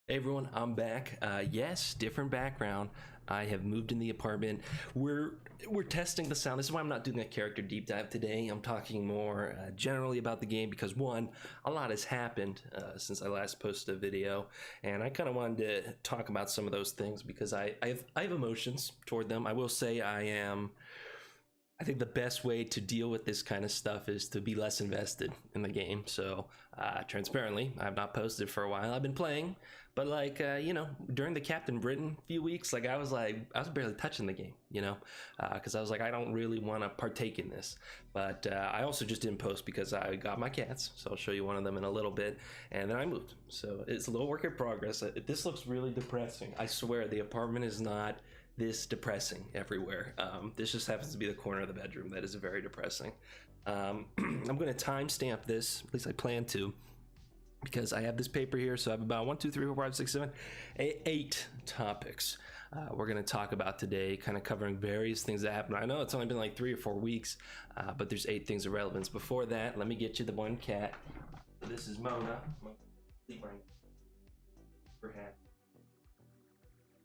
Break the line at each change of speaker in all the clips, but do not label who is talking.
Hey everyone, I'm back. Yes, different background. I have moved in the apartment. We're testing the sound. This is why I'm not doing a character deep dive today. I'm talking more generally about the game because one, a lot has happened since I last posted a video, and I kind of wanted to talk about some of those things because I have emotions toward them. I will say I think the best way to deal with this kind of stuff is to be less invested in the game. So transparently, I've not posted for a while. I've been playing, but during the Captain Britain few weeks, I was barely touching the game, because I was like, I don't really want to partake in this. But I also just didn't post because I got my cats, so I'll show you one of them in a little bit, and then I moved. So it's a little work in progress. This looks really depressing. I swear the apartment is not this depressing everywhere. This just happens to be the corner of the bedroom that is very depressing. I'm going to timestamp this, at least I plan to, because I have this paper here. So I have about 1, 2, 3, 4, 5, 6, 7, 8 topics we're going to talk about today, kind of covering various things that happened. I know it's only been like 3 or 4 weeks, but there's 8 things of relevance. Before that, let me get you the one cat. This is Mona.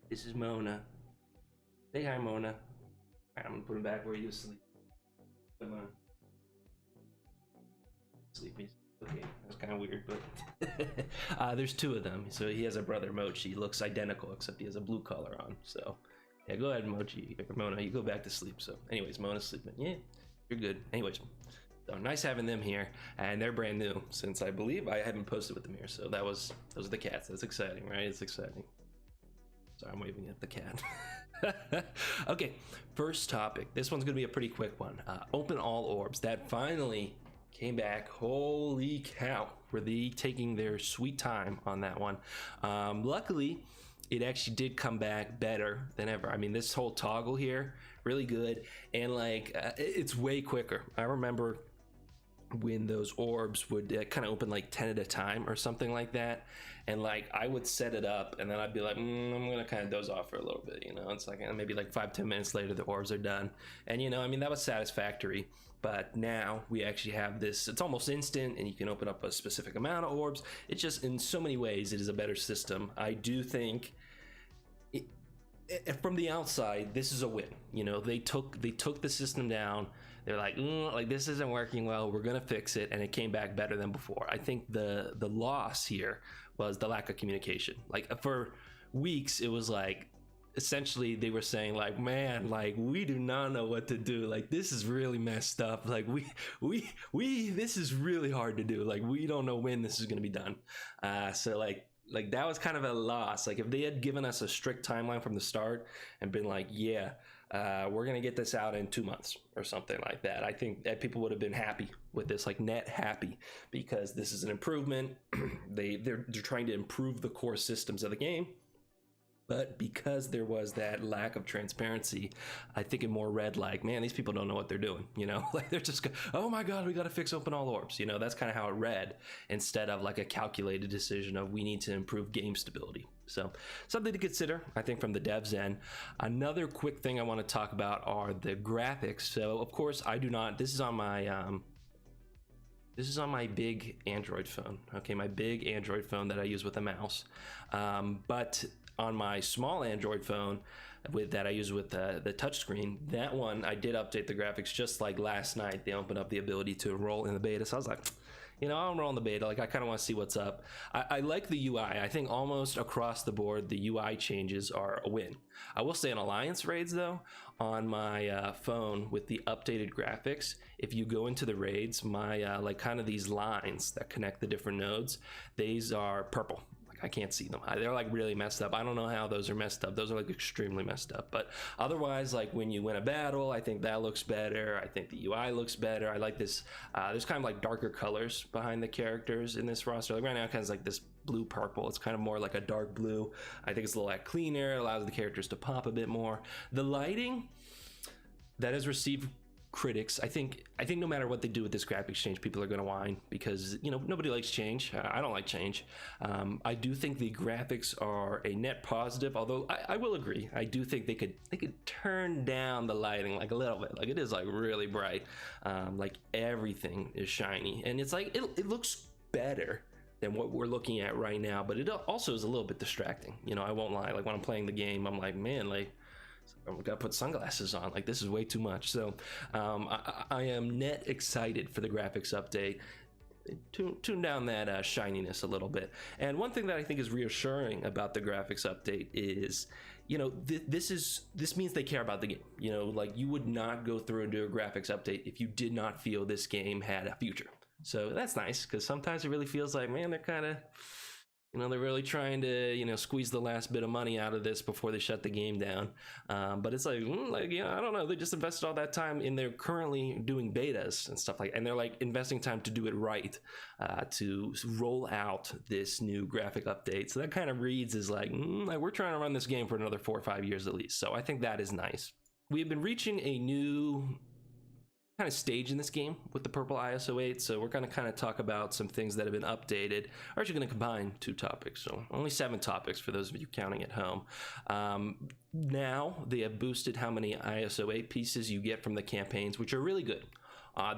This is Mona. Say hi, Mona. All right, I'm gonna put him back where he was asleep. Come on. Sleepy. Okay, that's kind of weird, but there's 2 of them. So he has a brother, Mochi. He looks identical, except he has a blue collar on. So yeah, go ahead, Mochi. Or Mona, you go back to sleep. So anyways, Mona's sleeping. Yeah, you're good. Anyways, so nice having them here, and they're brand new since I believe I haven't posted with them here. So those are the cats. That's exciting, right? It's exciting. Sorry, I'm waving at the cat. Okay, first topic. This one's gonna be a pretty quick one. Open all orbs. That finally came back. Holy cow, were they taking their sweet time on that one. Luckily, it actually did come back better than ever. I mean, this whole toggle here, really good, and it's way quicker. I remember when those orbs would kind of open like 10 at a time or something like that, and I would set it up and then I'd be like, I'm gonna kind of doze off for a little bit, it's like maybe like 5-10 minutes later the orbs are done, and I mean, that was satisfactory. But now we actually have this, it's almost instant, and you can open up a specific amount of orbs. It's just, in so many ways, it is a better system. I do think from the outside, this is a win. They took the system down. They're like this isn't working well, we're gonna fix it, and it came back better than before. I think the loss here was the lack of communication. For weeks, it was essentially they were saying man, we do not know what to do, this is really messed up, we this is really hard to do, we don't know when this is going to be done. So that was kind of a loss. If they had given us a strict timeline from the start and been we're gonna get this out in 2 months or something like that, I think that people would have been happy with this, net happy, because this is an improvement. They're trying to improve the core systems of the game. But because there was that lack of transparency, I think it more read man, these people don't know what they're doing, they're just oh my god, we got to fix open all orbs, that's kind of how it read, instead of a calculated decision of we need to improve game stability. So something to consider, I think, from the devs end. Another quick thing I want to talk about are the graphics. So of course I do not, this is on my big Android phone, okay, my big Android phone that I use with a mouse, but on my small Android phone that I use with the touchscreen, that one I did update the graphics just last night. They opened up the ability to enroll in the beta, so I was I'll enroll in the beta. I kind of want to see what's up. I like the UI. I think almost across the board the UI changes are a win. I will say in Alliance raids though, on my phone with the updated graphics, if you go into the raids, my kind of these lines that connect the different nodes, these are purple. I can't see them. They're really messed up. I don't know how those are messed up. Those are extremely messed up. But otherwise, when you win a battle, I think that looks better. I think the UI looks better. I like this. There's kind of darker colors behind the characters in this roster. Right now, it kind of this blue purple. It's kind of more like a dark blue. I think it's a little cleaner. It allows the characters to pop a bit more. The lighting that has received critics, I think no matter what they do with this graphics change, people are going to whine because nobody likes change. I don't like change. I do think the graphics are a net positive, although I will agree, I do think they could turn down the lighting a little bit. It is really bright, everything is shiny, and it's it looks better, than what we're looking at right now, but it also is a little bit distracting. You know, I won't lie. Like when I'm playing the game, I'm like, man, like I'm gonna put sunglasses on. Like this is way too much. So I am net excited for the graphics update. Tune down that shininess a little bit. And one thing that I think is reassuring about the graphics update is, you know, this means they care about the game. You know, like you would not go through and do a graphics update if you did not feel this game had a future. So that's nice, because sometimes it really feels like, man, they're kind of, you know, they're really trying to, you know, squeeze the last bit of money out of this before they shut the game down. But it's like, you know, I don't know. They just invested all that time in. They're currently doing betas and stuff like, and they're like investing time to do it right, to roll out this new graphic update. So that kind of reads as like we're trying to run this game for another 4 or 5 years at least. So I think that is nice. We have been reaching a new kind of stage in this game with the purple ISO 8, so we're going to kind of talk about some things that have been updated. We're actually going to combine 2 topics, so only 7 topics for those of you counting at home. Now they have boosted how many ISO 8 pieces you get from the campaigns, which are really good.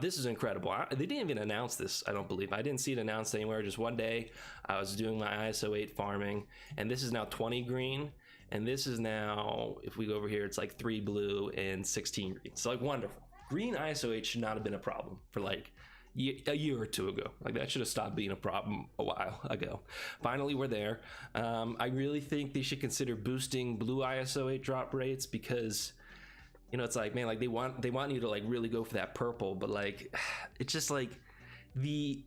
This is incredible. They didn't even announce this, I don't believe. I didn't see it announced anywhere. Just one day I was doing my ISO 8 farming, and this is now 20 green, and this is now, if we go over here, it's like 3 blue and 16 green. So like wonderful. Green ISO 8 should not have been a problem for like a year or 2 ago. Like that should have stopped being a problem a while ago. Finally, we're there. I really think they should consider boosting blue ISO 8 drop rates, because, you know, it's like, man, like they want you to like really go for that purple, but like it's just like the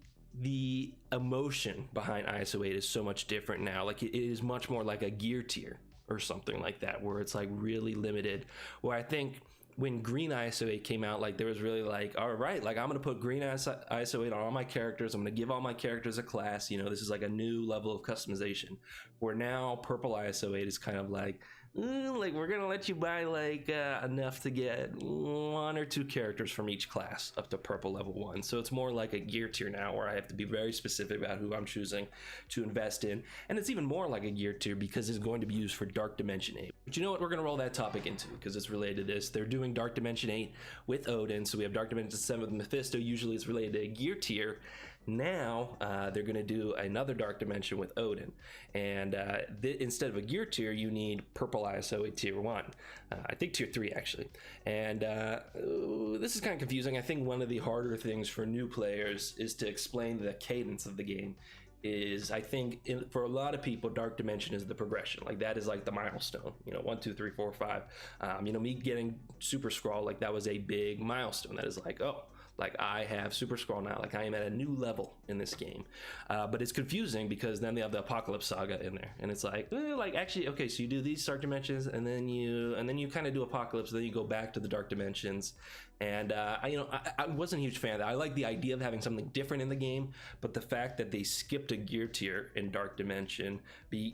emotion behind ISO 8 is so much different now. Like it is much more like a gear tier or something like that, where it's like really limited. Where I think when green ISO 8 came out, like there was really like, all right, like I'm gonna put green ISO 8 on all my characters. I'm gonna give all my characters a class. You know, this is like a new level of customization. Where now purple ISO 8 is kind of like we're gonna let you buy like enough to get 1 or 2 characters from each class up to purple level 1. So it's more like a gear tier now, where I have to be very specific about who I'm choosing to invest in. And it's even more like a gear tier because it's going to be used for Dark Dimension 8. But you know what? We're gonna roll that topic into, because it's related to this. They're doing Dark Dimension 8 with Odin. So we have Dark Dimension 7 with Mephisto. Usually it's related to a gear tier. Now they're going to do another Dark Dimension with Odin, and instead of a gear tier, you need purple ISO 8 tier 1. I think tier 3 actually. And this is kind of confusing. I think one of the harder things for new players is to explain the cadence of the game. I think for a lot of people, Dark Dimension is the progression. Like that is like the milestone, you know, 1, 2, 3, 4, 5. You know, me getting Super Skrull, like that was a big milestone. That is like, oh, like I have Super Skrull now, like I am at a new level in this game. But it's confusing because then they have the Apocalypse Saga in there, and it's like actually, okay, so you do these Dark Dimensions, and then you kind of do Apocalypse, then you go back to the Dark Dimensions. And I wasn't a huge fan of that. I like the idea of having something different in the game, but the fact that they skipped a gear tier in Dark Dimension,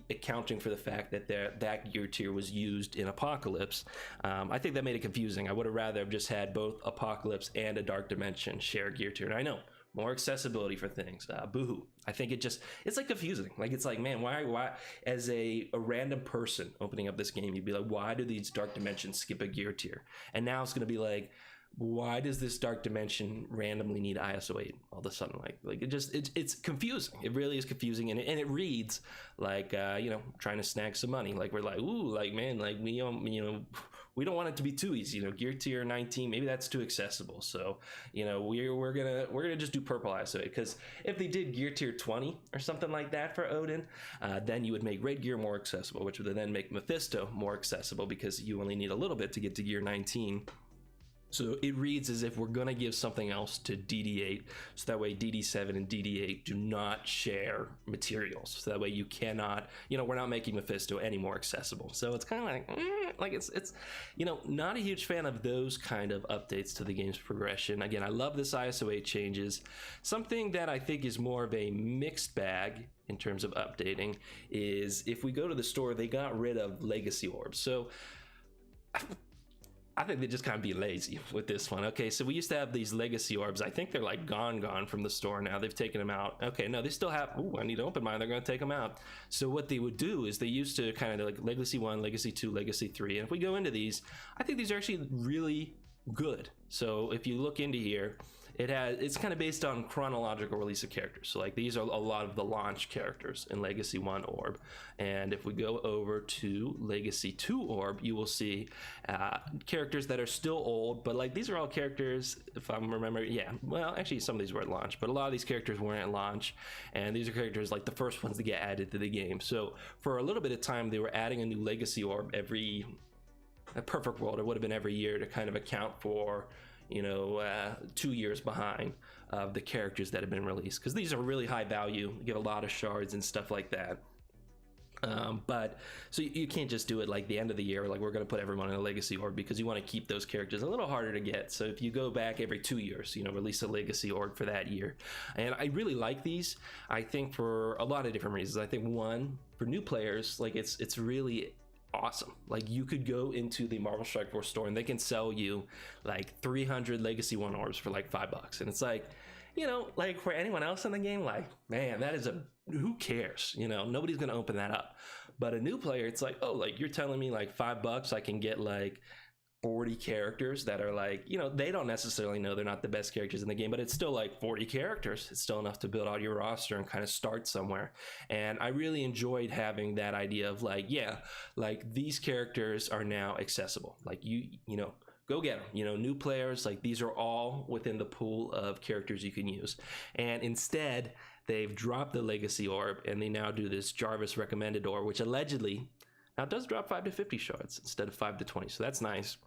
accounting for the fact that that gear tier was used in Apocalypse, I think that made it confusing. I would have rather have just had both Apocalypse and a Dark Dimension share gear tier. And I know, more accessibility for things. Boohoo. I think it's like confusing. Like it's like, man, why as a random person opening up this game, you'd be like, why do these Dark Dimensions skip a gear tier? And now it's going to be like, why does this Dark Dimension randomly need ISO 8 all of a sudden? Like it's confusing. It really is confusing, and it reads like trying to snag some money. Like we're like, ooh, like man, like we don't want it to be too easy. You know, gear tier 19, maybe that's too accessible. So we're gonna just do purple ISO 8, because if they did gear tier 20 or something like that for Odin, then you would make red gear more accessible, which would then make Mephisto more accessible, because you only need a little bit to get to gear 19. So it reads as if we're going to give something else to DD8, so that way DD7 and DD8 do not share materials. So that way you cannot, we're not making Mephisto any more accessible. So it's kind of like it's not a huge fan of those kind of updates to the game's progression. Again, I love this ISO 8 changes. Something that I think is more of a mixed bag in terms of updating is if we go to the store, they got rid of Legacy Orbs. So I think they're just kind of being lazy with this one. Okay, so we used to have these Legacy Orbs. I think they're like gone from the store now. They've taken them out. Okay, no, they still have, ooh, I need to open mine. They're going to take them out. So what they would do is they used to kind of like Legacy 1, Legacy 2, Legacy 3. And if we go into these, I think these are actually really good. So if you look into here, it's kind of based on chronological release of characters. So like these are a lot of the launch characters in Legacy 1 Orb. And if we go over to Legacy 2 Orb, you will see characters that are still old, but like these are all characters, if I'm remembering, yeah, well, actually some of these were at launch, but a lot of these characters weren't at launch, and these are characters like the first ones to get added to the game. So for a little bit of time, they were adding a new Legacy Orb every, a perfect world, it would have been every year to kind of account for, you know, 2 years behind of the characters that have been released, because these are really high value, you get a lot of shards and stuff like that. But so you can't just do it like the end of the year, like we're going to put everyone in a Legacy Orb, because you want to keep those characters a little harder to get. So if you go back every 2 years, you know, release a Legacy Orb for that year. And I really like these, I think, for a lot of different reasons. I think one, for new players, like it's really awesome. Like you could go into the Marvel Strike Force store and they can sell you like 300 Legacy 1 Orbs for like $5. And it's like, you know, like for anyone else in the game, like, man, that is who cares? You know, nobody's going to open that up. But a new player, it's like, oh, like you're telling me like $5 I can get like 40 characters that are like, you know, they don't necessarily know they're not the best characters in the game, but it's still like 40 characters. It's still enough to build out your roster and kind of start somewhere. And I really enjoyed having that idea of like, yeah, like these characters are now accessible. Like you know, go get them. You know, new players, like these are all within the pool of characters you can use. And instead, they've dropped the Legacy Orb and they now do this Jarvis recommended orb, which allegedly now does drop 5 to 50 shards instead of 5 to 20. So that's nice.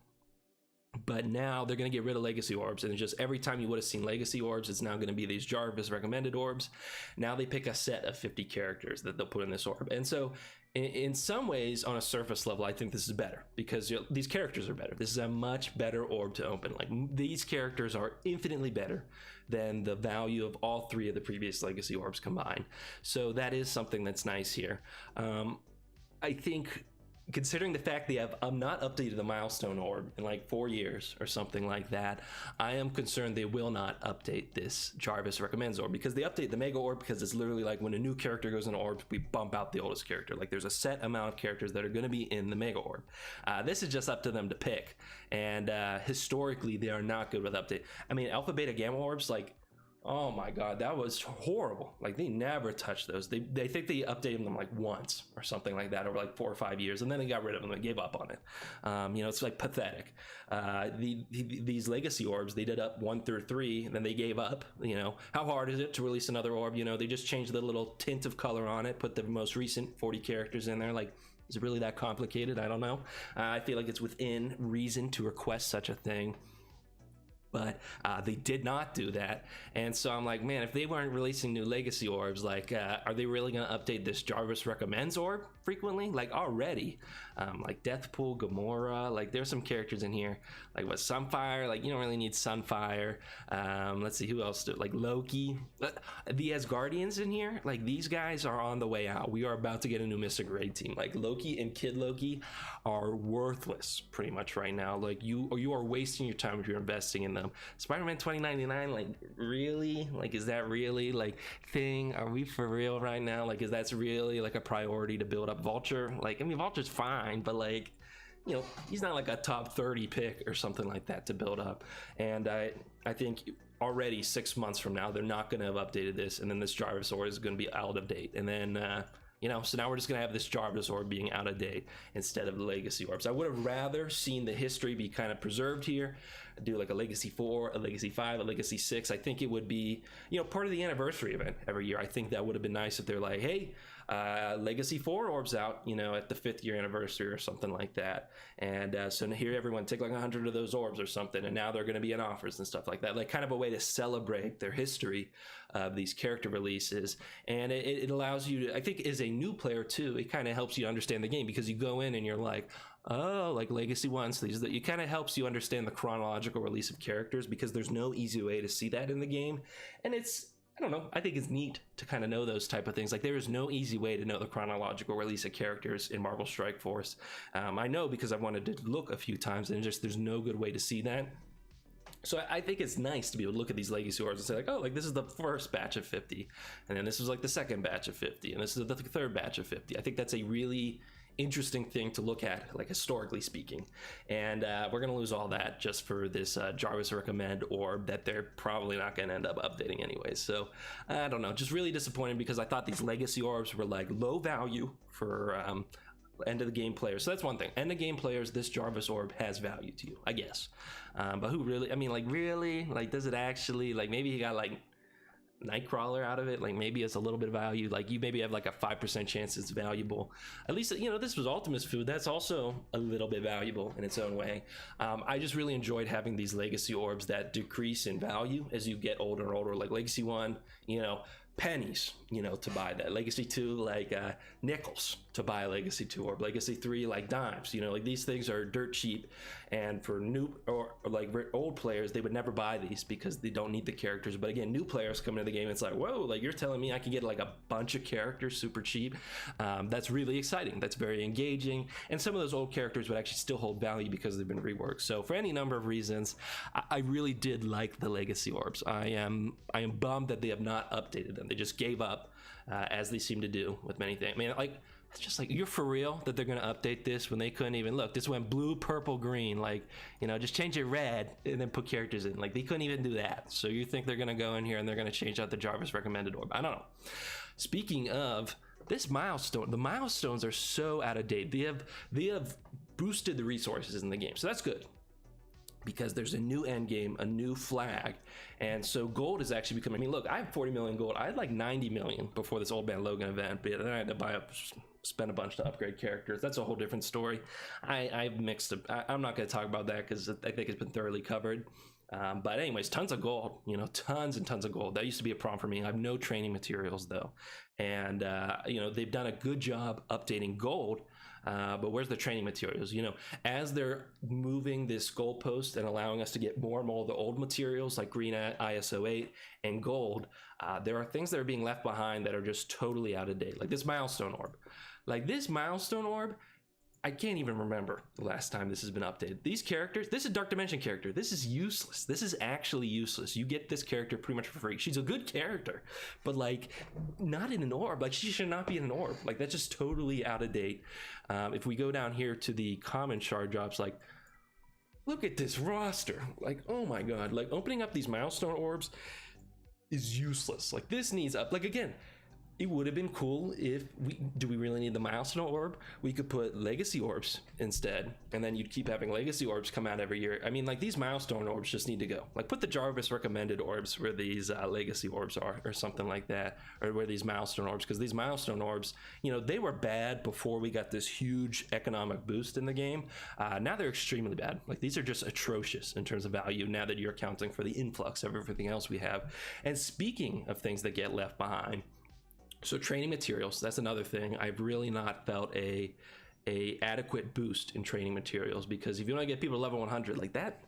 But now they're going to get rid of Legacy Orbs, and just every time you would have seen Legacy Orbs, it's now going to be these Jarvis recommended orbs. Now they pick a set of 50 characters that they'll put in this orb. And so in some ways, on a surface level, I think this is better, because these characters are better. This is a much better orb to open. Like these characters are infinitely better than the value of all 3 of the previous Legacy Orbs combined. So that is something that's nice here. I think, considering the fact they have not updated the milestone orb in like 4 years or something like that, I am concerned they will not update this Jarvis recommends orb, because they update the mega orb because it's literally like when a new character goes into orbs, we bump out the oldest character. Like there's a set amount of characters that are going to be in the mega orb. This is just up to them to pick, and historically they are not good with update. I mean, alpha, beta, gamma orbs, like, oh my god, that was horrible. Like they never touched those. They think they updated them like once or something like that over like 4 or 5 years, and then they got rid of them and gave up on it. You know, it's like pathetic. These Legacy Orbs, they did up 1 through 3, and then they gave up. You know, how hard is it to release another orb? You know, they just changed the little tint of color on it, put the most recent 40 characters in there. Like, is it really that complicated? I don't know. I feel like it's within reason to request such a thing. But they did not do that, and so I'm like, man, if they weren't releasing new Legacy Orbs, like, are they really going to update this Jarvis recommends orb frequently? Like already, like Deathpool, Gamora, like there's some characters in here, like what, Sunfire, like you don't really need Sunfire. Let's see who else do, like Loki, the Asgardians in here, like these guys are on the way out. We are about to get a new Mystic Raid team. Like Loki and Kid Loki are worthless pretty much right now. Like you are wasting your time if you're investing in them. Spider-Man 2099, like really, like is that really like thing? Are we for real right now? Like is that's really like a priority to build up Vulture? Like I mean, Vulture's fine, but like, you know, he's not like a top 30 pick or something like that to build up. And I think already 6 months from now they're not going to have updated this, and then this Jarvis orb is going to be out of date, and then you know, so now we're just gonna have this Jarvis orb being out of date instead of the Legacy orbs. I would have rather seen the history be kind of preserved here, do like a Legacy 4, a Legacy 5, a Legacy 6. I think it would be, you know, part of the anniversary event every year. I think that would have been nice if they're like, hey, Legacy 4 orbs out, you know, at the 5th year anniversary or something like that. And so here everyone take like 100 of those orbs or something, and now they're going to be in offers and stuff like that. Like kind of a way to celebrate their history of these character releases. And it allows you to, I think as a new player too, it kind of helps you understand the game, because you go in and you're like, oh, like Legacy 1, so these, it kind of helps you understand the chronological release of characters, because there's no easy way to see that in the game. And it's, I don't know, I think it's neat to kind of know those type of things. Like there is no easy way to know the chronological release of characters in Marvel Strike Force. I know because I've wanted to look a few times, and just there's no good way to see that. So I think it's nice to be able to look at these Legacy orbs and say like, oh, like this is the first batch of 50, and then this is like the second batch of 50, and this is the third batch of 50. I think that's a really interesting thing to look at, like historically speaking. And we're going to lose all that just for this Jarvis recommend orb that they're probably not going to end up updating anyways. So I don't know, just really disappointed because I thought these legacy orbs were like low value for end of the game players. So that's one thing. End of game players, this Jarvis orb has value to you, I guess. But who really, I mean, like really, like does it actually, like maybe he got like Nightcrawler out of it, like maybe it's a little bit of value, like you maybe have like a 5% chance it's valuable. At least, you know, this was Ultimate's food, that's also a little bit valuable in its own way. I just really enjoyed having these legacy orbs that decrease in value as you get older and older. Like Legacy 1, you know, pennies, you know, to buy that. Legacy 2, like nickels to buy a Legacy 2 orb. Legacy 3, like dimes. You know, like these things are dirt cheap, and for new or like old players, they would never buy these because they don't need the characters. But again, new players come into the game, it's like, whoa, like you're telling me I can get like a bunch of characters super cheap. That's really exciting. That's very engaging, and some of those old characters would actually still hold value because they've been reworked. So for any number of reasons, I really did like the Legacy orbs. I am bummed that they have not updated them. They just gave up, as they seem to do with many things. I mean, like, it's just like, you're for real that they're going to update this when they couldn't even look. This went blue, purple, green. Like, you know, just change it red and then put characters in. Like, they couldn't even do that. So you think they're going to go in here and they're going to change out the Jarvis recommended orb? I don't know. Speaking of this milestone, the milestones are so out of date. They have boosted the resources in the game, so that's good, because there's a new end game, a new flag, and so gold is actually becoming. I mean, look, I have 40 million gold. I had like 90 million before this Old Man Logan event, but then I had to spend a bunch to upgrade characters. That's a whole different story. I've mixed up. I'm not going to talk about that because I think it's been thoroughly covered. But anyways, tons of gold, you know, tons and tons of gold. That used to be a problem for me. I have no training materials though, and you know, they've done a good job updating gold. But where's the training materials? You know, as they're moving this goalpost and allowing us to get more and more of the old materials like green ISO 8 and gold, there are things that are being left behind that are just totally out of date. Like this milestone orb. Like this milestone orb, I can't even remember the last time this has been updated. These characters, this is Dark Dimension character. This is useless. This is actually useless. You get this character pretty much for free. She's a good character, but like not in an orb. Like she should not be in an orb. Like that's just totally out of date. If we go down here to the common shard drops, like look at this roster. Like, oh my God, like opening up these milestone orbs is useless. Like this needs up. Like again, it would have been cool if do we really need the milestone orb? We could put legacy orbs instead, and then you'd keep having legacy orbs come out every year. I mean, like these milestone orbs just need to go. Like put the Jarvis recommended orbs where these legacy orbs are, or something like that, or where these milestone orbs, because these milestone orbs, you know, they were bad before we got this huge economic boost in the game. Now they're extremely bad. Like these are just atrocious in terms of value now that you're accounting for the influx of everything else we have. And speaking of things that get left behind, so training materials, that's another thing. I've really not felt a adequate boost in training materials, because if you want to get people to level 100 like that,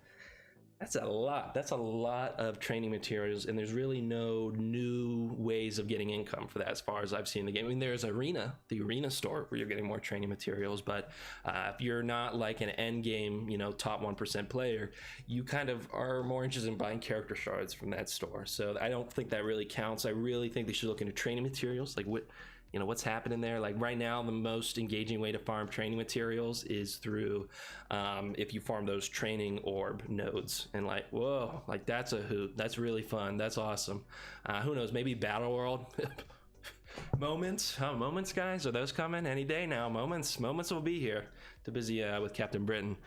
that's a lot of training materials, and there's really no new ways of getting income for that as far as I've seen the game. I mean, there's the arena store where you're getting more training materials, but if you're not like an end game, you know, top 1% player, you kind of are more interested in buying character shards from that store. So I don't think that really counts. I really think they should look into training materials, like what, you know, what's happening there. Like right now, the most engaging way to farm training materials is through if you farm those training orb nodes, and like, whoa, like that's a hoot. That's really fun. That's awesome. Who knows, maybe Battle World moments, guys, are those coming any day now? Moments will be here. Too busy with Captain Britain.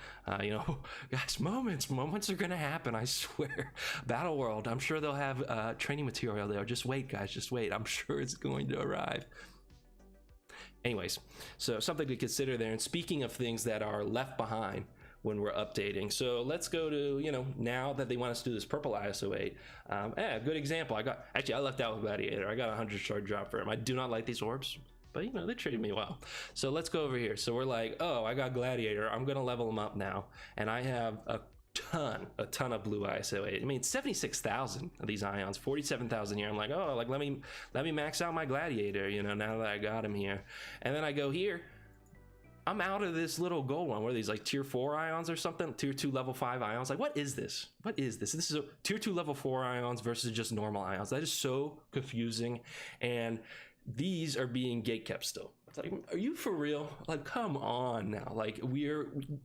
You know, guys, moments are gonna happen, I swear. Battle World, I'm sure they'll have training material there. Just wait, guys, just wait. I'm sure it's going to arrive. Anyways, so something to consider there. And speaking of things that are left behind when we're updating, so let's go to, you know, now that they want us to do this purple ISO 8, good example. I left out with Gladiator. I got a 100 shard drop for him. I do not like these orbs, but you know, they treated me well. So let's go over here. So we're like, oh, I got Gladiator. I'm gonna level him up now, and I have a ton of blue ISO 8. I mean, 76,000 of these ions, 47,000 here. I'm like, oh, like let me max out my Gladiator, you know, now that I got him here. And then I go here, I'm out of this little gold one. What are these, like tier 4 ions or something? Tier 2 level 5 ions? Like, what is this? What is this? This is a tier 2 level 4 ions versus just normal ions. That is so confusing. And these are being gatekept still. It's like, are you for real? Like, come on now. Like,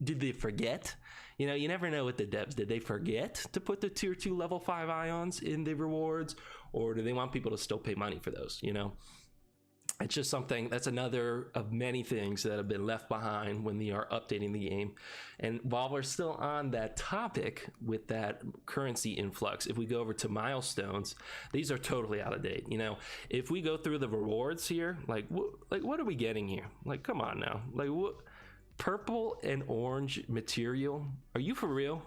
did they forget? You know, you never know with the devs. Did they forget to put the tier 2 level 5 ions in the rewards, or do they want people to still pay money for those? You know, it's just something that's another of many things that have been left behind when they are updating the game. And while we're still on that topic with that currency influx, if we go over to milestones, these are totally out of date. You know, if we go through the rewards here, like what are we getting here? Like, come on now. Like, what? Purple and orange material? Are you for real?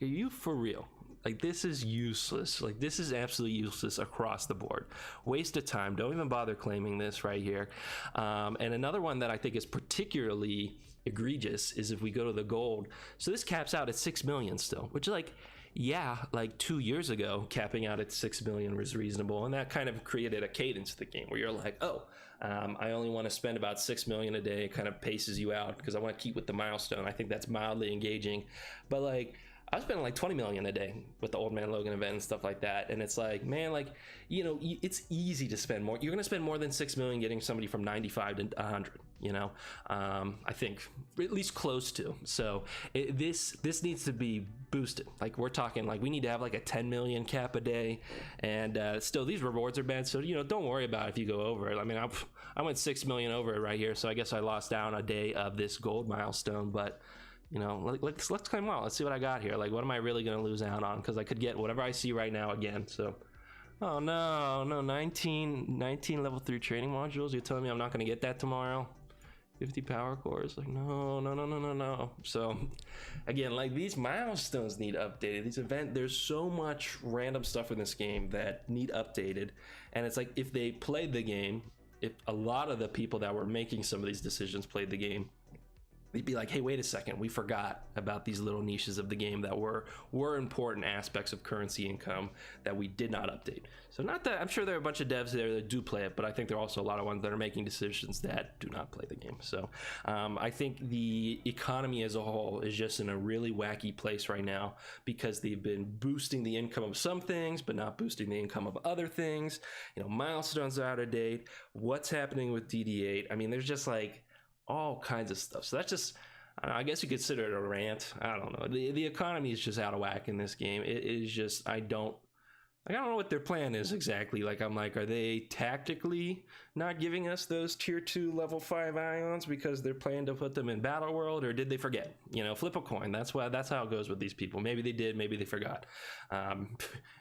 Are you for real? Like, this is useless. Like, this is absolutely useless across the board. Waste of time. Don't even bother claiming this right here. And another one that I think is particularly egregious is if we go to the gold. So this caps out at 6 million still, which is like, yeah, like 2 years ago, capping out at 6 million was reasonable. And that kind of created a cadence to the game where you're like, oh, I only want to spend about 6 million a day. It kind of paces you out because I want to keep with the milestone. I think that's mildly engaging. But like, I was spending like 20 million a day with the Old Man Logan event and stuff like that. And it's like, man, like, you know, it's easy to spend more. You're going to spend more than 6 million getting somebody from 95 to 100, you know, I think at least close to. So this needs to be boosted. Like, we're talking like we need to have like a 10 million cap a day. And still, these rewards are bad. So, you know, don't worry about it if you go over it. I mean, I went 6 million over it right here. So I guess I lost down a day of this gold milestone, but you know, let's climb out. Let's see what I got here. Like, what am I really going to lose out on? Because I could get whatever I see right now again. So, oh no, 19 level 3 training modules. You're telling me I'm not going to get that tomorrow? 50 power cores. Like, no. So, again, like, these milestones need updated. These there's so much random stuff in this game that need updated. And it's like, if they played the game, if a lot of the people that were making some of these decisions played the game, they'd be like, hey, wait a second, we forgot about these little niches of the game that were important aspects of currency income that we did not update. So not that, I'm sure there are a bunch of devs there that do play it, but I think there are also a lot of ones that are making decisions that do not play the game. So I think the economy as a whole is just in a really wacky place right now because they've been boosting the income of some things, but not boosting the income of other things. You know, milestones are out of date. What's happening with DD8? I mean, there's just like all kinds of stuff. So that's just, I guess you consider it a rant. I don't know. The economy is just out of whack in this game. It is just, I don't know what their plan is exactly. Like, I'm like, are they tactically not giving us those tier 2 level 5 ions because they're planning to put them in Battle World, or did they forget? You know, flip a coin. That's how it goes with these people. Maybe they did, maybe they forgot.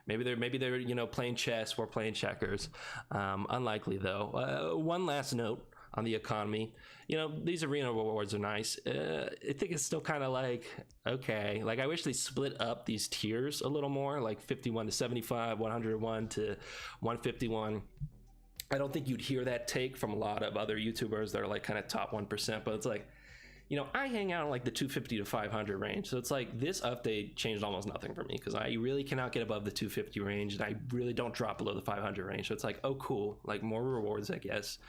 Maybe they're you know, playing chess or playing checkers. Unlikely though. One last note on the economy. You know, these arena rewards are nice. I think it's still kind of like, okay, like I wish they split up these tiers a little more, like 51 to 75, 101 to 151. I don't think you'd hear that take from a lot of other YouTubers that are like kind of top 1%, but it's like, you know, I hang out in like the 250 to 500 range. So it's like this update changed almost nothing for me because I really cannot get above the 250 range and I really don't drop below the 500 range. So it's like, oh, cool, like more rewards, I guess.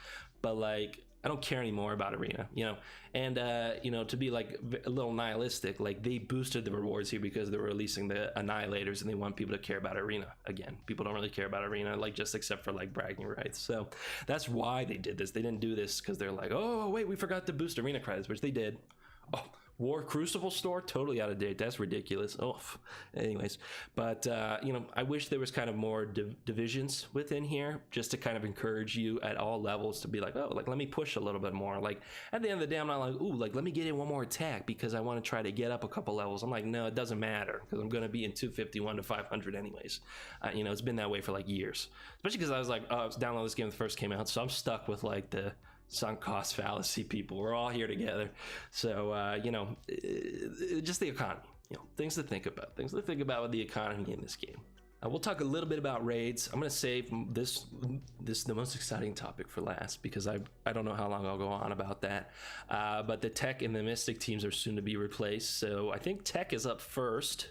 But like, I don't care anymore about arena, you know, and you know, to be like a little nihilistic, like they boosted the rewards here because they were releasing the annihilators and they want people to care about arena again. People don't really care about arena, like just except for like bragging rights. So that's why they did this. They didn't do this because they're like, oh wait, we forgot to boost arena credits, which they did. Oh, War Crucible store, totally out of date. That's ridiculous. Oh, anyways, but you know, I wish there was kind of more divisions within here, just to kind of encourage you at all levels to be like, oh, like let me push a little bit more. Like at the end of the day, I'm not like, ooh, like let me get in one more attack because I want to try to get up a couple levels. I'm like, no, it doesn't matter because I'm going to be in 251 to 500 anyways. You know, it's been that way for like years, especially because I was like, oh, I was downloading this game when it first came out, so I'm stuck with like the sunk cost fallacy people. We're all here together. So you know, just the economy, you know, things to think about with the economy in this game. We'll talk a little bit about raids. I'm going to save this the most exciting topic for last because I don't know how long I'll go on about that. But the Tech and the Mystic teams are soon to be replaced. So I think Tech is up first.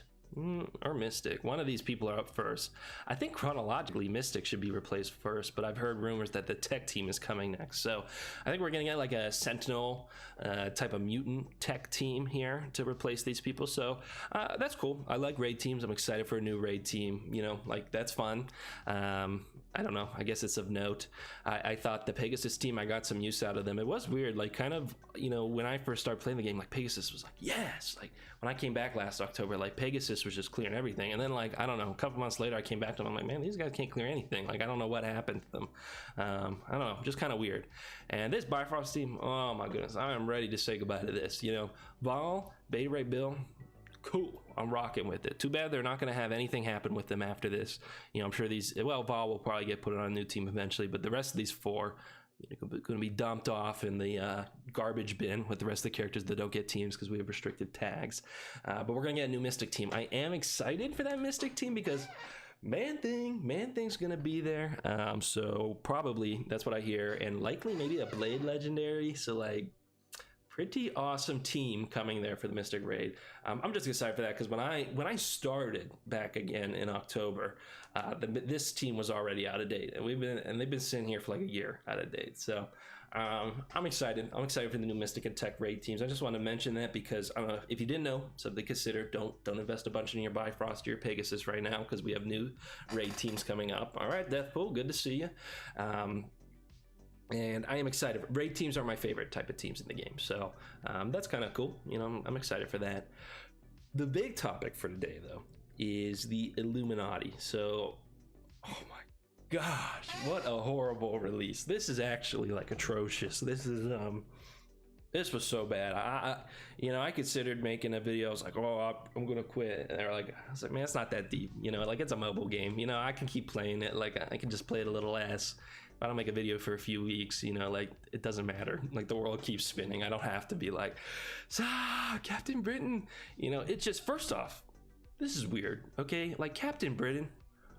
Or Mystic. One of these people are up first. I think chronologically Mystic should be replaced first, but I've heard rumors that the Tech team is coming next. So I think we're gonna get like a Sentinel type of mutant Tech team here to replace these people. So that's cool. I like raid teams. I'm excited for a new raid team. You know, like that's fun. I don't know. I guess it's of note. I thought the Pegasus team, I got some use out of them. It was weird, like kind of, you know, when I first started playing the game, like Pegasus was like, yes. Like when I came back last October, like Pegasus was just clearing everything. And then like, I don't know, a couple months later, I came back to them. I'm like, man, these guys can't clear anything. Like, I don't know what happened to them. I don't know, just kind of weird. And this Bifrost team, oh my goodness, I am ready to say goodbye to this. You know, Vol, Beta Ray Bill, cool, I'm rocking with it. Too bad they're not going to have anything happen with them after this. You know, I'm sure these, well, Vol will probably get put on a new team eventually, but the rest of these 4 are going to be dumped off in the garbage bin with the rest of the characters that don't get teams because we have restricted tags. But we're going to get a new Mystic team. I am excited for that Mystic team because Man-Thing's going to be there. So probably, that's what I hear, and likely maybe a Blade Legendary. So like, pretty awesome team coming there for the Mystic Raid. I'm just excited for that because when I started back again in October, this team was already out of date, and they've been sitting here for like a year out of date. So I'm excited. I'm excited for the new Mystic and Tech Raid teams. I just want to mention that because if you didn't know, something to consider. Don't invest a bunch in your Bifrost or your Pegasus right now because we have new raid teams coming up. All right, Deathpool, good to see you. And I am excited. Raid teams are my favorite type of teams in the game, so that's kind of cool. You know, I'm excited for that. The big topic for today, though, is the Illuminati. So, oh my gosh, what a horrible release! This is actually like atrocious. This was so bad. I considered making a video. I was like, oh, I'm gonna quit. And I was like, man, it's not that deep. You know, like it's a mobile game. You know, I can keep playing it. Like I can just play it a little less. If I don't make a video for a few weeks, you know, like it doesn't matter. Like the world keeps spinning. I don't have to be like, Captain Britain. You know, it's just, first off, this is weird. Okay, like Captain Britain.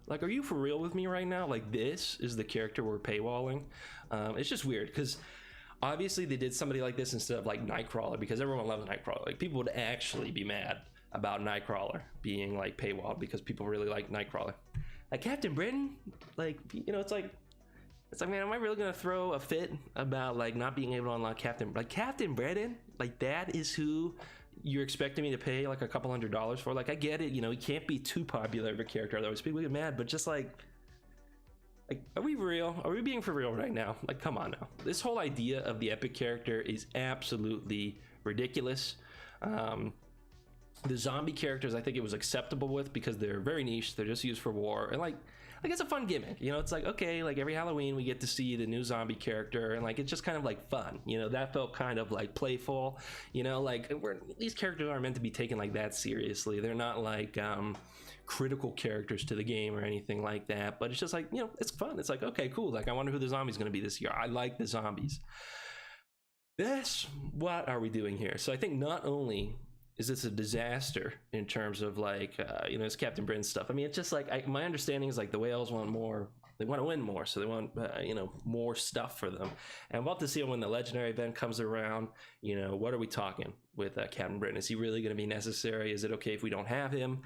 Like, are you for real with me right now? Like, this is the character we're paywalling. It's just weird because obviously they did somebody like this instead of like Nightcrawler because everyone loves Nightcrawler. Like people would actually be mad about Nightcrawler being like paywalled because people really like Nightcrawler. Like Captain Britain, like, you know, it's like, man, am I really gonna throw a fit about like not being able to unlock Captain Britain? Like that is who you're expecting me to pay like a couple $100s for? Like I get it, you know, he can't be too popular of a character, otherwise people get mad. But just like, are we real? Are we being for real right now? Like, come on now. This whole idea of the epic character is absolutely ridiculous. The zombie characters, I think it was acceptable with because they're very niche. They're just used for war, and like it's a fun gimmick. You know, it's like, okay, like every Halloween we get to see the new zombie character, and like it's just kind of like fun. You know, that felt kind of like playful. You know, like these characters aren't meant to be taken like that seriously. They're not like critical characters to the game or anything like that. But it's just like, you know, it's fun. It's like, okay, cool. Like I wonder who the zombie's going to be this year. I like the zombies. What are we doing here? So I think not only is this a disaster in terms of like, you know, it's Captain Britain stuff. I mean, it's just like, my understanding is like the whales want more, they want to win more. So they want, you know, more stuff for them. And we'll have to see when the legendary event comes around, you know, what are we talking with Captain Britain? Is he really going to be necessary? Is it okay if we don't have him?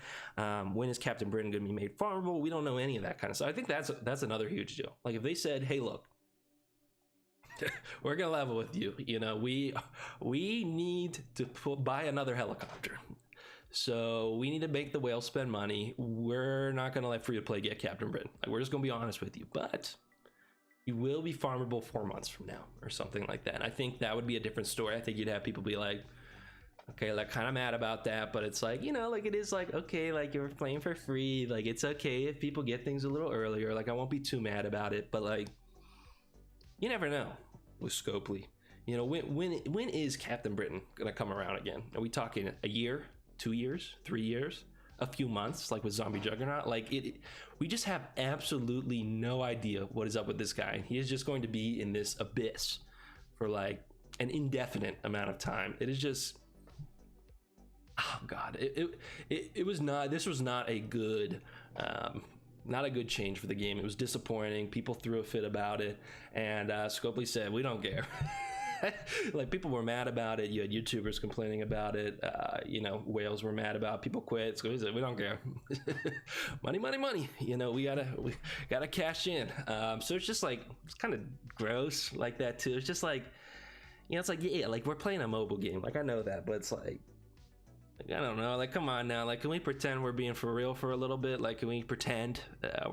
When is Captain Britain going to be made farmable? We don't know any of that kind of stuff. I think that's another huge deal. Like if they said, hey, look, we're gonna level with you. You know, we need to buy another helicopter, so we need to make the whale spend money. We're not gonna let free to play get Captain Britain. Like, we're just gonna be honest with you, but you will be farmable 4 months from now or something like that. And I think that would be a different story. I think you'd have people be like, okay, like kind of mad about that, but it's like, you know, like it is like, okay, like you're playing for free. Like it's okay if people get things a little earlier. Like I won't be too mad about it, but like, you never know with Scopely. You know, when is Captain Britain gonna come around again? Are we talking a year, 2 years, 3 years, a few months, like with Zombie Juggernaut? Like we just have absolutely no idea what is up with this guy. He is just going to be in this abyss for like an indefinite amount of time. It is just, oh god, it was not, this was not a good change for the game. It was disappointing. People threw a fit about it, and Scopely said, we don't care. Like people were mad about it. You had YouTubers complaining about it. You know, whales were mad about it. People quit. Scopely said, we don't care. money. You know, we gotta cash in. So it's just like, it's kind of gross like that too. It's just like, you know, it's like, yeah, like we're playing a mobile game. Like I know that, but it's like, Like, I don't know, like, come on now, like, can we pretend we're being for real for a little bit? Like, can we pretend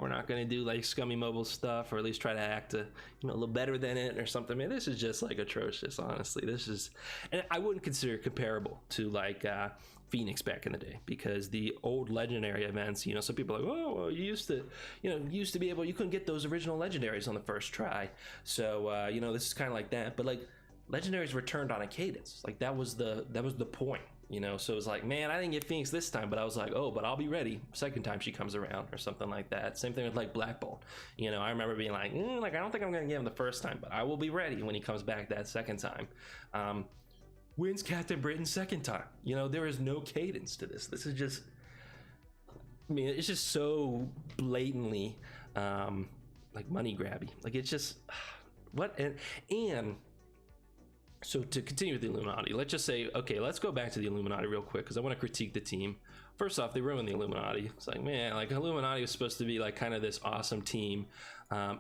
we're not gonna do like scummy mobile stuff, or at least try to act a little better than it or something? Man, this is just like atrocious, honestly. This is, and I wouldn't consider it comparable to like Phoenix back in the day, because the old legendary events, some people are like, oh, well, you used to be able, you couldn't get those original legendaries on the first try. So this is kind of like that, but like legendaries returned on a cadence. Like that was the point. So it was like, man, I didn't get Phoenix this time, but I was like, oh, but I'll be ready second time she comes around, or something like that. Same thing with like Black Bolt. I remember being like, I don't think I'm gonna get him the first time, but I will be ready when he comes back that second time. Wins Captain Britain second time. There is no cadence to this. This is just, it's just so blatantly like money grabby. Like it's just what. And so to continue with the Illuminati, let's just say, okay, let's go back to the Illuminati real quick, because I want to critique the team. First off, they ruined the Illuminati. It's like, man, like Illuminati was supposed to be like kind of this awesome team.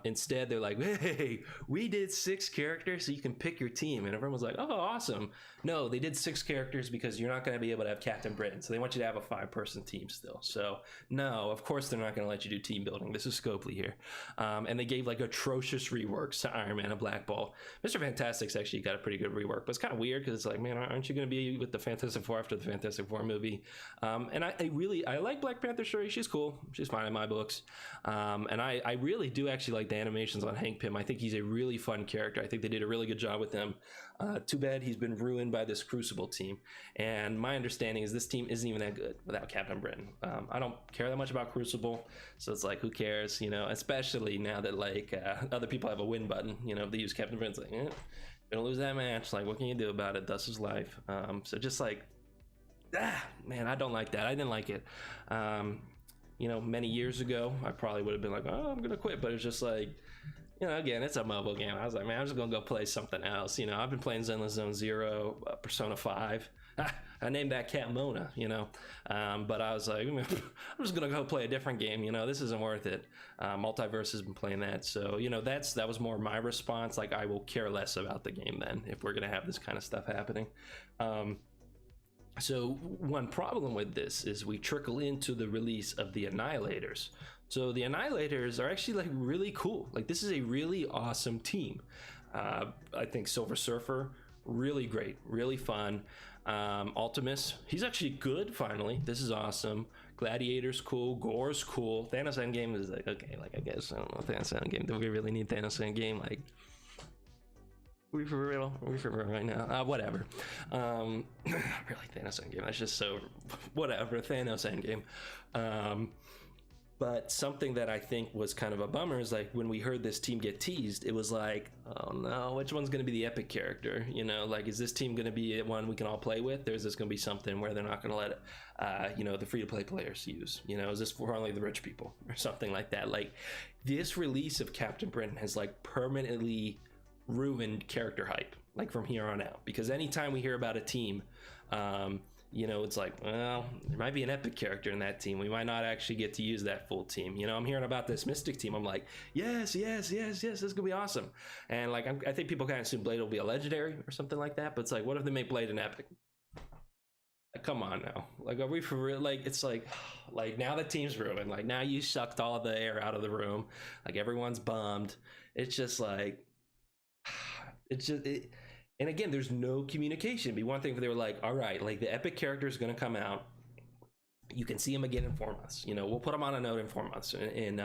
Instead, they're like, hey, we did 6 characters so you can pick your team. And everyone was like, oh, awesome. No, they did 6 characters because you're not going to be able to have Captain Britain. So they want you to have a 5-person team still. So no, of course they're not going to let you do team building. This is Scopely here. And they gave like atrocious reworks to Iron Man and Black Ball. Mr. Fantastic's actually got a pretty good rework, but it's kind of weird because it's like, man, aren't you going to be with the Fantastic Four after the Fantastic Four movie? And I like Black Panther Shuri. She's cool. She's fine in my books. And I really do actually like the animations on Hank Pym. I think he's a really fun character. I think they did a really good job with him. Too bad he's been ruined by this Crucible team. And my understanding is this team isn't even that good without Captain Britain. I don't care that much about Crucible, so it's like, who cares? Especially now that like other people have a win button. If they use Captain Britain, it's like, gonna lose that match. Like, what can you do about it? Thus is life. So just like, man, I don't like that. I didn't like it. Many years ago, I probably would have been like, oh, I'm gonna quit. But it's just like, again, it's a mobile game. I was like, man, I'm just gonna go play something else. I've been playing Zenless Zone Zero, Persona 5. I named that cat Mona, but I was like, I'm just gonna go play a different game. This isn't worth it. Multiverse has been playing that, so that was more my response. Like, I will care less about the game then if we're gonna have this kind of stuff happening. So one problem with this is we trickle into the release of the Annihilators. So the Annihilators are actually like really cool. Like, this is a really awesome team. I think Silver Surfer, really great, really fun. Ultimus, he's actually good finally. This is awesome. Gladiator's cool. Gore's cool. Thanos Endgame is like, okay, like I guess, I don't know, Thanos Endgame. Do we really need Thanos Endgame? Like, we for real right now? Whatever. Really, Thanos Endgame. That's just so whatever. Thanos Endgame. But something that I think was kind of a bummer is like when we heard this team get teased, it was like, oh no, which one's going to be the epic character? Like, is this team going to be one we can all play with, or is this going to be something where they're not going to let the free to play players use? Is this for only the rich people or something like that? Like, this release of Captain Britain has like permanently ruined character hype, like from here on out, because anytime we hear about a team, it's like, well, there might be an epic character in that team. We might not actually get to use that full team. I'm hearing about this Mystic team. I'm like, yes, this is gonna be awesome. And like, I think people kind of assume Blade will be a legendary or something like that. But it's like, what if they make Blade an epic? Like, come on now. Like, are we for real? Like, it's like now the team's ruined. Like, now you sucked all the air out of the room. Like, everyone's bummed. It's just like, and again, there's no communication. It'd be one thing if they were like, all right, like the epic character is going to come out. You can see him again in 4 months. We'll put him on a note in 4 months in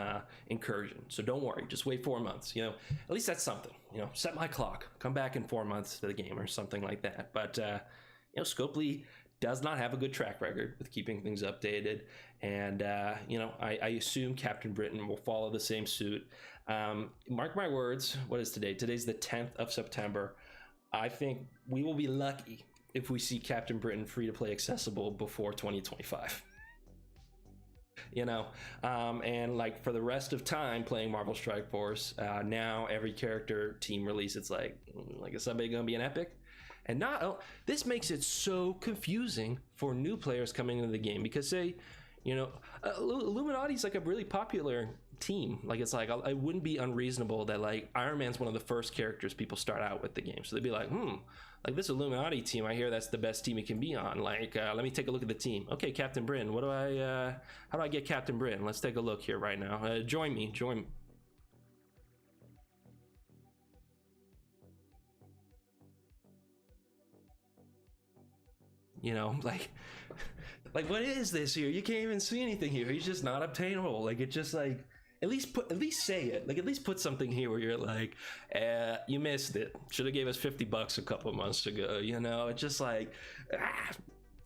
Incursion. So don't worry, just wait 4 months. At least that's something. Set my clock. Come back in 4 months to the game or something like that. But Scopely does not have a good track record with keeping things updated. And I assume Captain Britain will follow the same suit. Mark my words. What is today? Today's the 10th of September. I think we will be lucky if we see Captain Britain free to play accessible before 2025. And like for the rest of time playing Marvel Strike Force, now every character team release, it's like is somebody gonna be an epic? And this makes it so confusing for new players coming into the game, because say, Illuminati's like a really popular team. Like, it's like, it wouldn't be unreasonable that like Iron Man's one of the first characters people start out with the game, so they'd be like, like this Illuminati team, I hear that's the best team it can be on. Like, let me take a look at the team. Okay, Captain Britain, how do I get Captain Britain? Let's take a look here right now. Join me. You know, like what is this here? You can't even see anything here. He's just not obtainable. Like, it just like, at least say it. Like, at least put something here where you're like, you missed it. Should have gave us $50 a couple of months ago. You know, it's just like,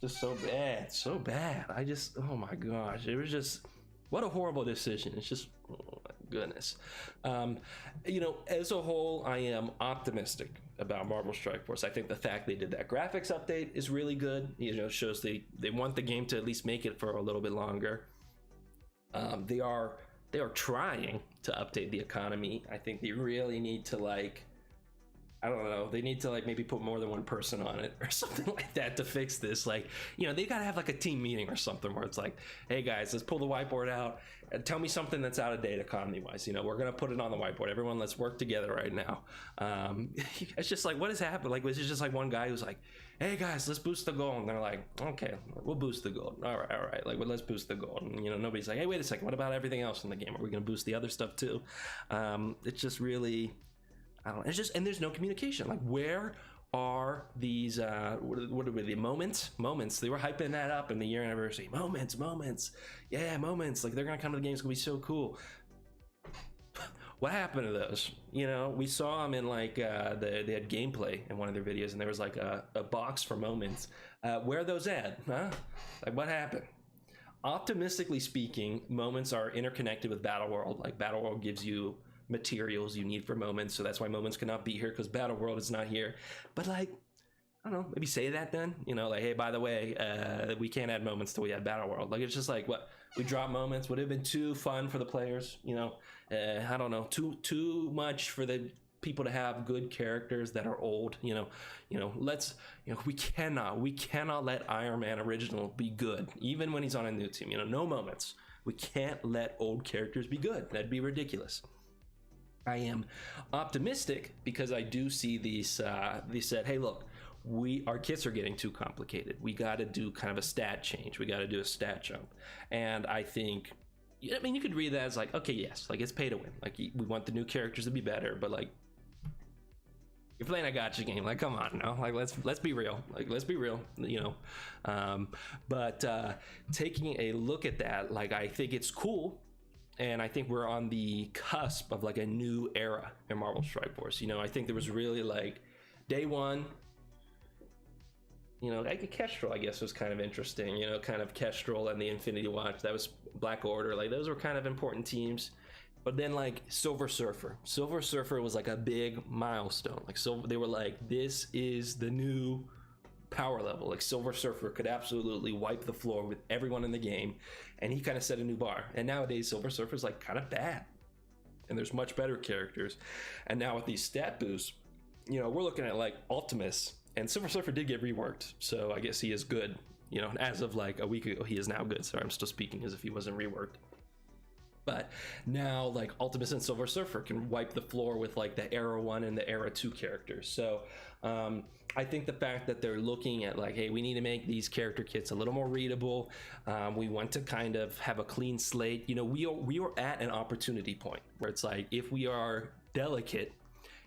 just so bad. I just, oh my gosh, it was just, what a horrible decision. It's just, oh my goodness. You know, as a whole, I am optimistic about Marvel Strike Force. I think the fact they did that graphics update is really good. You know, shows they want the game to at least make it for a little bit longer. They are trying to update the economy. I think they really need to, like, I don't know, they need to like maybe put more than one person on it or something like that to fix this. Like, you know, they gotta have like a team meeting or something where it's like, hey guys, let's pull the whiteboard out and tell me something that's out of date economy wise. You know, we're gonna put it on the whiteboard. Everyone, let's work together right now. It's just like, what has happened? Like, was it just like one guy who's like, hey guys, let's boost the goal, and they're like, okay, we'll boost the goal. All right, like, well, let's boost the goal. And, you know, nobody's like, hey, wait a second, what about everything else in the game? Are we gonna boost the other stuff too? It's just really, I don't know. It's just, and there's no communication. Like, where are these what are the moments? They were hyping that up in the year anniversary. Moments, yeah, moments. Like, they're gonna come to the game. It's gonna be so cool. What happened to those? You know, we saw them in like they had gameplay in one of their videos, and there was like a box for moments. Where are those at? Huh? Like, what happened? Optimistically speaking, moments are interconnected with Battle World. Like, Battle World gives you materials you need for moments, so that's why moments cannot be here, because Battle World is not here. But like, I don't know, maybe say that then, you know, like, hey, by the way, we can't add moments till we add Battle World. Like, it's just like, what, we drop moments, would it have been too fun for the players, you know? I don't know, too much for the people to have good characters that are old, you know, we cannot let Iron Man original be good even when he's on a new team. You know, no moments. We can't let old characters be good. That'd be ridiculous. I am optimistic because I do see these. They said, "Hey, look, our kits are getting too complicated. We got to do kind of a stat change. We got to do a stat jump." And I think, I mean, you could read that as like, okay, yes, like, it's pay to win. Like, we want the new characters to be better, but like, you're playing a gacha game. Like, come on, no, like, let's be real. Like, let's be real, you know. But taking a look at that, like, I think it's cool. And I think we're on the cusp of like a new era in Marvel Strike Force. You know, I think there was really like day one, you know, like Kestrel, I guess, was kind of interesting, you know, kind of Kestrel and the Infinity Watch. That was Black Order. Like, those were kind of important teams. But then like Silver Surfer was like a big milestone. Like, so they were like, this is the new power level. Like, Silver Surfer could absolutely wipe the floor with everyone in the game, and he kind of set a new bar. And nowadays Silver Surfer is like kind of bad, and there's much better characters. And now with these stat boosts, you know, we're looking at like Ultimus, and Silver Surfer did get reworked, so I guess he is good. You know, as of like a week ago, he is now good. Sorry, I'm still speaking as if he wasn't reworked. But now, like, Ultimus and Silver Surfer can wipe the floor with like the Era 1 and the Era 2 characters. So I think the fact that they're looking at like, hey, we need to make these character kits a little more readable. We want to kind of have a clean slate. You know, we are at an opportunity point where it's like, if we are delicate,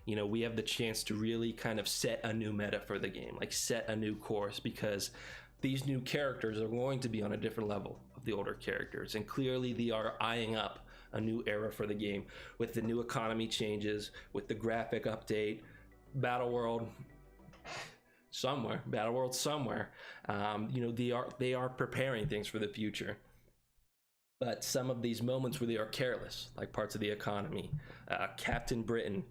you know, we have the chance to really kind of set a new meta for the game, like set a new course, because these new characters are going to be on a different level of the older characters, and clearly they are eyeing up a new era for the game with the new economy changes, with the graphic update, Battle World somewhere. You know, they are preparing things for the future. But some of these moments where they are careless, like parts of the economy, Captain Britain,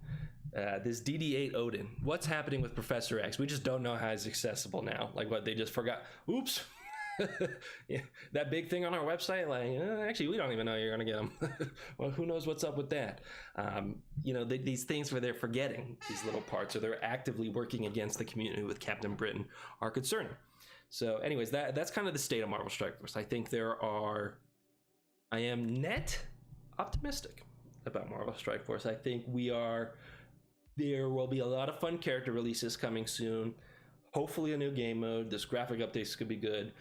this DD8 Odin, what's happening with Professor X? We just don't know how he's accessible now. Like, what, they just forgot? Oops. Yeah, that big thing on our website, like, actually, we don't even know you're gonna get them. Well, who knows what's up with that? You know, these things where they're forgetting these little parts, or they're actively working against the community with Captain Britain, are concerning. So anyways, that's kind of the state of Marvel Strike Force. I think I am net optimistic about Marvel Strike Force. I think there will be a lot of fun character releases coming soon. Hopefully a new game mode. This graphic updates could be good.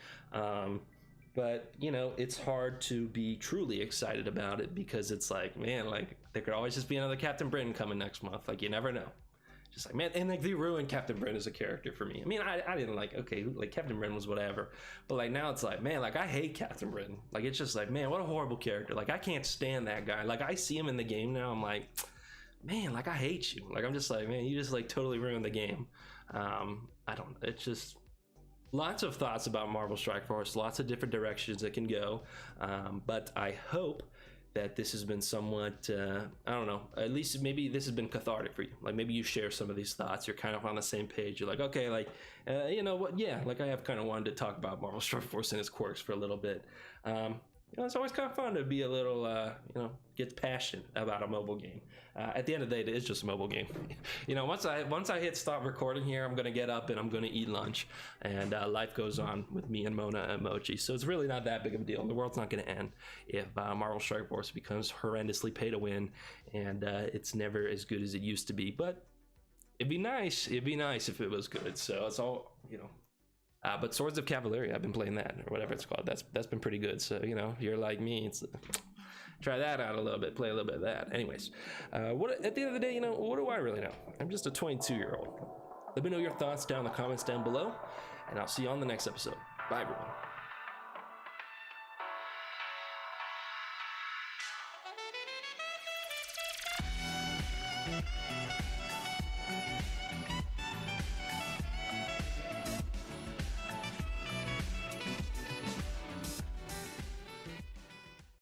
But, you know, it's hard to be truly excited about it because it's like, man, like, there could always just be another Captain Britain coming next month. Like, you never know. Just like, man, and like, they ruined Captain Britain as a character for me. I mean, I didn't like, okay, like, Captain Britain was whatever. But, like, now it's like, man, like, I hate Captain Britain. Like, it's just like, man, what a horrible character. Like, I can't stand that guy. Like, I see him in the game now. I'm like, man, like, I hate you. Like, I'm just like, man, you just, like, totally ruined the game. I don't, it's just... Lots of thoughts about Marvel Strike Force, lots of different directions it can go, but I hope that this has been somewhat, I don't know, at least maybe this has been cathartic for you. Like, maybe you share some of these thoughts, you're kind of on the same page, you're like, okay, like, you know what, yeah, like, I have kind of wanted to talk about Marvel Strike Force and its quirks for a little bit. You know, it's always kind of fun to be a little, you know, get passionate about a mobile game. At the end of the day, it is just a mobile game. You know, once I hit stop recording here, I'm going to get up and I'm going to eat lunch. And life goes on with me and Mona Emoji. So it's really not that big of a deal. The world's not going to end if Marvel Strike Force becomes horrendously pay to win. And it's never as good as it used to be. But it'd be nice. It'd be nice if it was good. So it's all, you know. But Swords of Cavalry, I've been playing that, or whatever it's called. That's been pretty good. So, you know, you're like me, it's try that out a little bit, play a little bit of that. Anyways, what at the end of the day, you know, what do I really know? I'm just a 22-year-old. Let me know your thoughts down in the comments down below, and I'll see you on the next episode. Bye, everyone.